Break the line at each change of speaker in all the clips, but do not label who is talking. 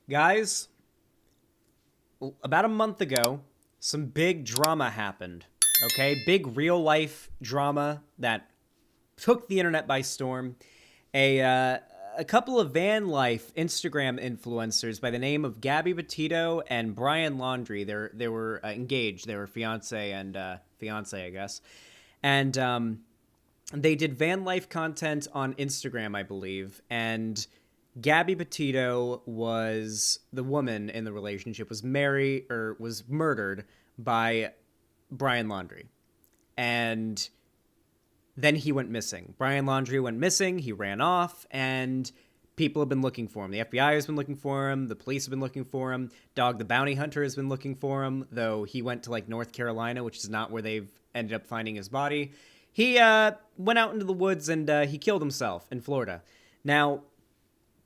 Guys, about a month ago, some big drama happened. Okay? Big real life drama that took the internet by storm. A couple of van life Instagram influencers by the name of Gabby Petito and Brian Laundrie. They were engaged. They were fiance and fiance, I guess. And they did van life content on Instagram, I believe. And Gabby Petito was the woman in the relationship, was murdered by Brian Laundrie. And then he went missing. Brian Laundrie went missing. He ran off, and people have been looking for him. The FBI has been looking for him. The police have been looking for him. Dog the Bounty Hunter has been looking for him, though he went to, like, North Carolina, which is not where they've ended up finding his body. He went out into the woods, and he killed himself in Florida. Now,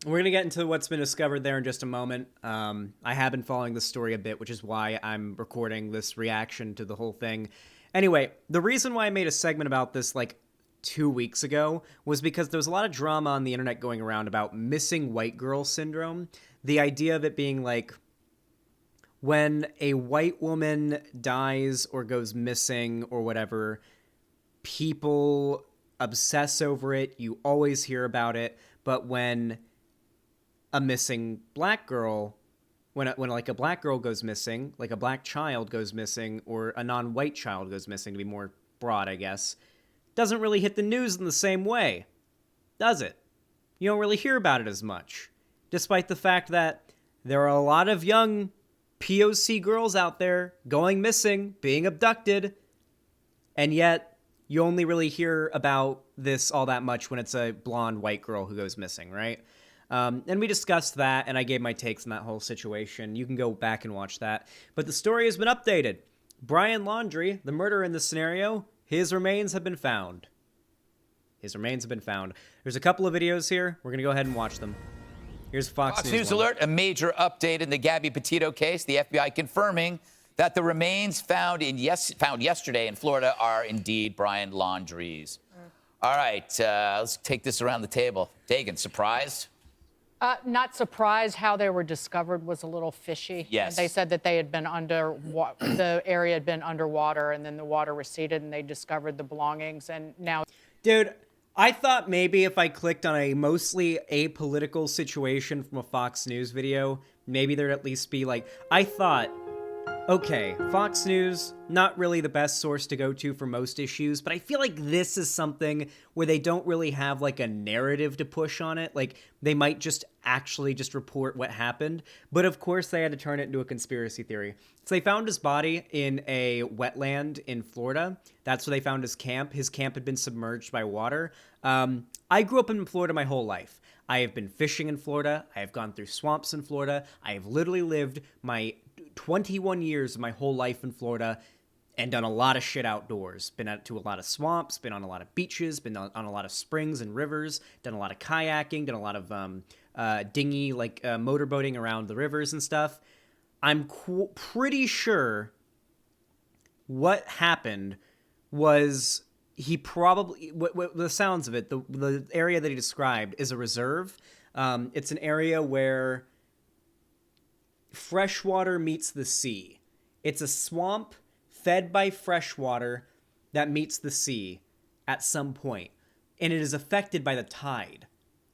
we're going to get into what's been discovered there in just a moment. I have been following this story a bit, which is why I'm recording this reaction to the whole thing. Anyway, the reason why I made a segment about this, like, 2 weeks ago was because there was a lot of drama on the internet going around about missing white girl syndrome. The idea of it being like when a white woman dies or goes missing or whatever, people obsess over it. You always hear about it. But when a missing black girl, when like a black girl goes missing, like a black child goes missing, or a non-white child goes missing, to be more broad, I guess, doesn't really hit the news in the same way, does it? You don't really hear about it as much, despite the fact that there are a lot of young POC girls out there going missing, being abducted, and yet you only really hear about this all that much when it's a blonde white girl who goes missing, right? And we discussed that, and I gave my takes on that whole situation. You can go back and watch that. But the story has been updated. Brian Laundrie, the murderer in this scenario, his remains have been found. His remains have been found. There's a couple of videos here. We're going to go ahead and watch them. Here's Fox News one.
Alert, a major update in the Gabby Petito case. The FBI confirming that the remains found yesterday in Florida are indeed Brian Laundrie's. All right, let's take this around the table. Dagan, surprised?
Not surprised. How they were discovered was a little fishy.
Yes.
They said that they had been the area had been underwater, and then the water receded, and they discovered the belongings, and now.
Dude, I thought maybe if I clicked on a mostly apolitical situation from a Fox News video, maybe there'd at least be like, I thought, okay, Fox News, not really the best source to go to for most issues, but I feel like this is something where they don't really have like a narrative to push on it. Like they might just actually just report what happened. But of course they had to turn it into a conspiracy theory. So they found his body in a wetland in Florida. That's where they found his camp. His camp had been submerged by water. I grew up in Florida my whole life. I have been fishing in Florida. I have gone through swamps in Florida. I have literally lived my 21 years of my whole life in Florida and done a lot of shit outdoors. Been out to a lot of swamps, been on a lot of beaches, been on a lot of springs and rivers, done a lot of kayaking, done a lot of dinghy, like motorboating around the rivers and stuff. I'm pretty sure what happened was he probably, what the sounds of it, the area that he described is a reserve. It's an area where fresh water meets the sea. It's a swamp fed by fresh water that meets the sea at some point. And it is affected by the tide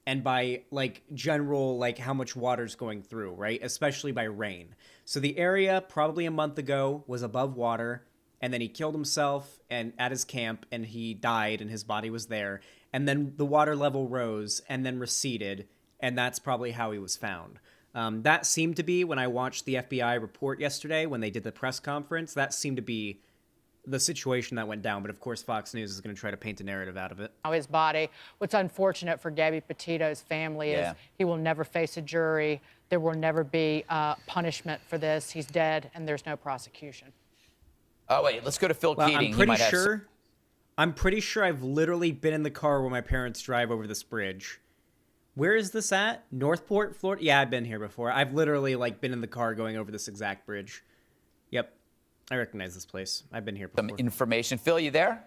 and by like general, like how much water's going through, right? Especially by rain. So the area probably a month ago was above water, and then he killed himself and at his camp, and he died and his body was there. And then the water level rose and then receded, and that's probably how he was found. That seemed to be, when I watched the FBI report yesterday, when they did the press conference, that seemed to be the situation that went down. But of course, Fox News is going to try to paint a narrative out of it.
His body. What's unfortunate for Gabby Petito's family is he will never face a jury. There will never be punishment for this. He's dead, and there's no prosecution.
Oh, wait, let's go to Phil Keating.
I'm pretty sure I've literally been in the car where my parents drive over this bridge. Where is this at? Northport, Florida? Yeah, I've been here before. I've literally like been in the car going over this exact bridge. Yep. I recognize this place. I've been here before.
Some information. Phil, you there?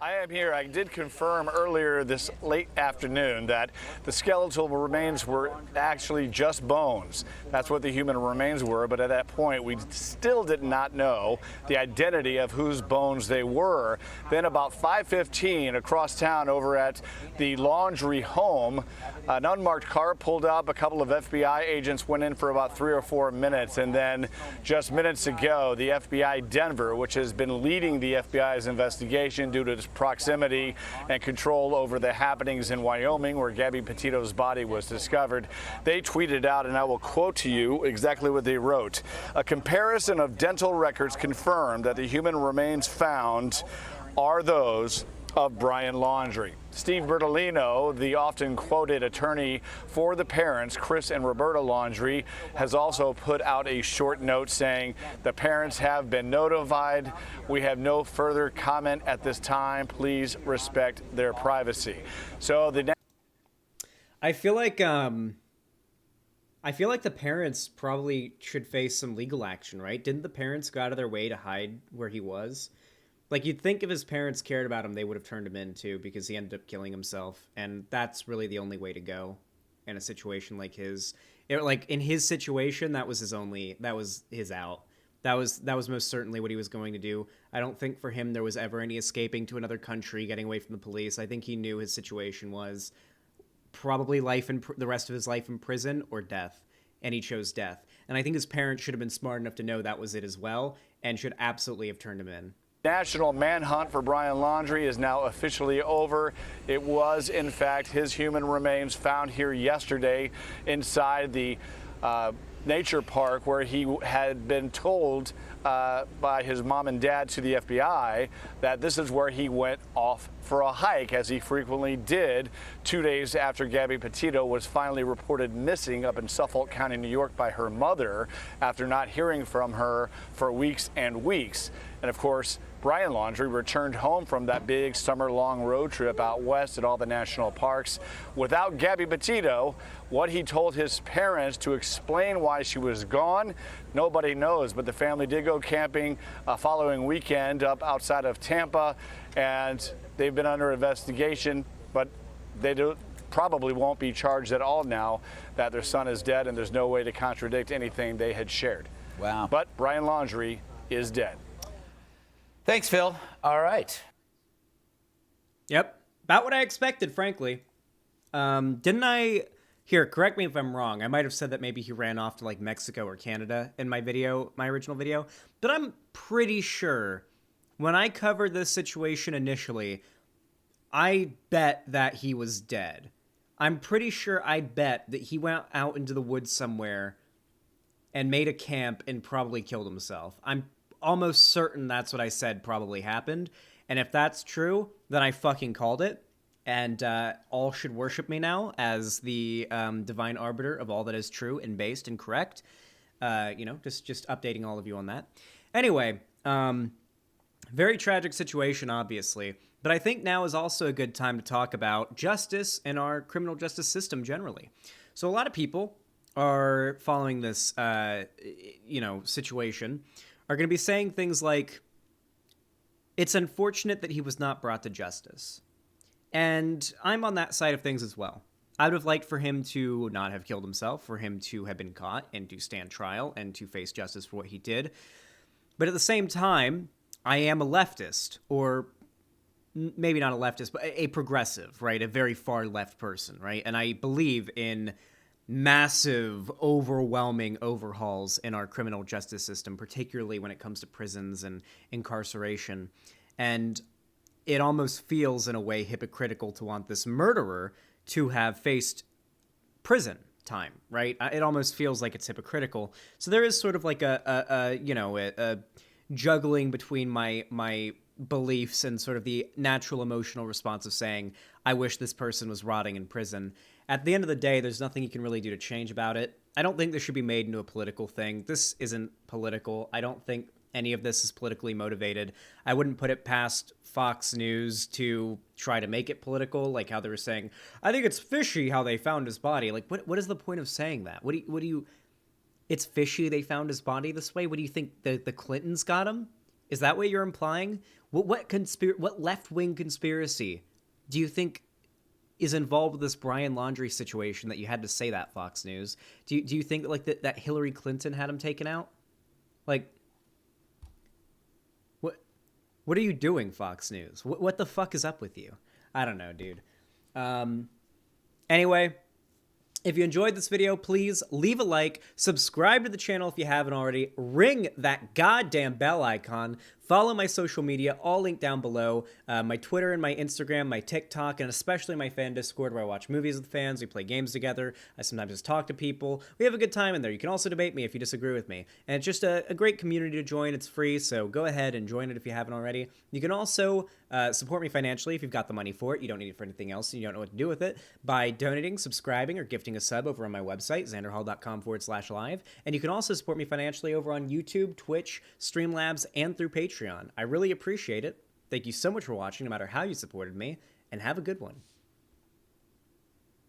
I am here. I did confirm earlier this late afternoon that the skeletal remains were actually just bones. That's what the human remains were, but at that point we still did not know the identity of whose bones they were. Then about 5:15 across town over at the Laundrie home, an unmarked car pulled up. A couple of FBI agents went in for about 3 or 4 minutes, and then just minutes ago the FBI Denver, which has been leading the FBI's investigation due to its proximity and control over the happenings in Wyoming where Gabby Petito's body was discovered. They tweeted out, and I will quote to you exactly what they wrote. A comparison of dental records confirmed that the human remains found are those of Brian Laundrie. Steve Bertolino, the often quoted attorney for the parents, Chris and Roberta Laundrie, has also put out a short note saying the parents have been notified. We have no further comment at this time. Please respect their privacy. So
I feel like the parents probably should face some legal action, right? Didn't the parents go out of their way to hide where he was? Like, you'd think if his parents cared about him, they would have turned him in, too, because he ended up killing himself. And that's really the only way to go in a situation like his. In his situation, that was his out. That was most certainly what he was going to do. I don't think for him there was ever any escaping to another country, getting away from the police. I think he knew his situation was probably the rest of his life in prison or death. And he chose death. And I think his parents should have been smart enough to know that was it as well, and should absolutely have turned him in.
National manhunt for Brian Laundrie is now officially over. It was, in fact, his human remains found here yesterday inside the nature park where he had been told by his mom and dad to the FBI that this is where he went off for a hike, as he frequently did, 2 days after Gabby Petito was finally reported missing up in Suffolk County, New York by her mother after not hearing from her for weeks and weeks. And of course, Brian Laundrie returned home from that big summer-long road trip out west at all the national parks without Gabby Petito. What he told his parents to explain why she was gone, nobody knows, but the family did go camping following weekend up outside of Tampa, and they've been under investigation, but they probably won't be charged at all now that their son is dead, and there's no way to contradict anything they had shared.
Wow.
But Brian Laundrie is dead.
Thanks, Phil. All right.
Yep. About what I expected, frankly. Didn't I... Here, correct me if I'm wrong. I might have said that maybe he ran off to, like, Mexico or Canada in my original video. But I'm pretty sure when I covered this situation initially, I bet that he was dead. I'm pretty sure I bet that he went out into the woods somewhere and made a camp and probably killed himself. I'm almost certain that's what I said probably happened. And if that's true, then I fucking called it. And all should worship me now as the divine arbiter of all that is true and based and correct. Just updating all of you on that. Anyway, very tragic situation, obviously. But I think now is also a good time to talk about justice and our criminal justice system generally. So a lot of people are following this, situation are going to be saying things like, it's unfortunate that he was not brought to justice. And I'm on that side of things as well. I would have liked for him to not have killed himself, for him to have been caught and to stand trial and to face justice for what he did. But at the same time, I am a leftist, or maybe not a leftist, but a progressive, right? A very far left person, right? And I believe in massive, overwhelming overhauls in our criminal justice system, particularly when it comes to prisons and incarceration. And it almost feels, in a way, hypocritical to want this murderer to have faced prison time, right? It almost feels like it's hypocritical. So there is sort of like a juggling between my beliefs and sort of the natural emotional response of saying, I wish this person was rotting in prison. At the end of the day, there's nothing you can really do to change about it. I don't think this should be made into a political thing. This isn't political. I don't think any of this is politically motivated. I wouldn't put it past Fox News to try to make it political, like how they were saying, I think it's fishy how they found his body. Like, what is the point of saying that? What do you it's fishy they found his body this way? What do you think, the Clintons got him? Is that what you're implying? What left-wing conspiracy do you think is involved with this Brian Laundrie situation that you had to say that, Fox News? Do you think like that Hillary Clinton had him taken out? Like, what are you doing, Fox News? What the fuck is up with you? I don't know, dude. Anyway, if you enjoyed this video, please leave a like, subscribe to the channel if you haven't already, ring that goddamn bell icon, follow my social media, all linked down below, my Twitter and my Instagram, my TikTok, and especially my fan Discord where I watch movies with fans, we play games together, I sometimes just talk to people, we have a good time in there. You can also debate me if you disagree with me, and it's just a great community to join. It's free, so go ahead and join it if you haven't already. You can also support me financially if you've got the money for it. You don't need it for anything else, and you don't know what to do with it, by donating, subscribing, or gifting a sub over on my website, xanderhall.com/live, and you can also support me financially over on YouTube, Twitch, Streamlabs, and through Patreon. I really appreciate it. Thank you so much for watching, no matter how you supported me, and have a good one.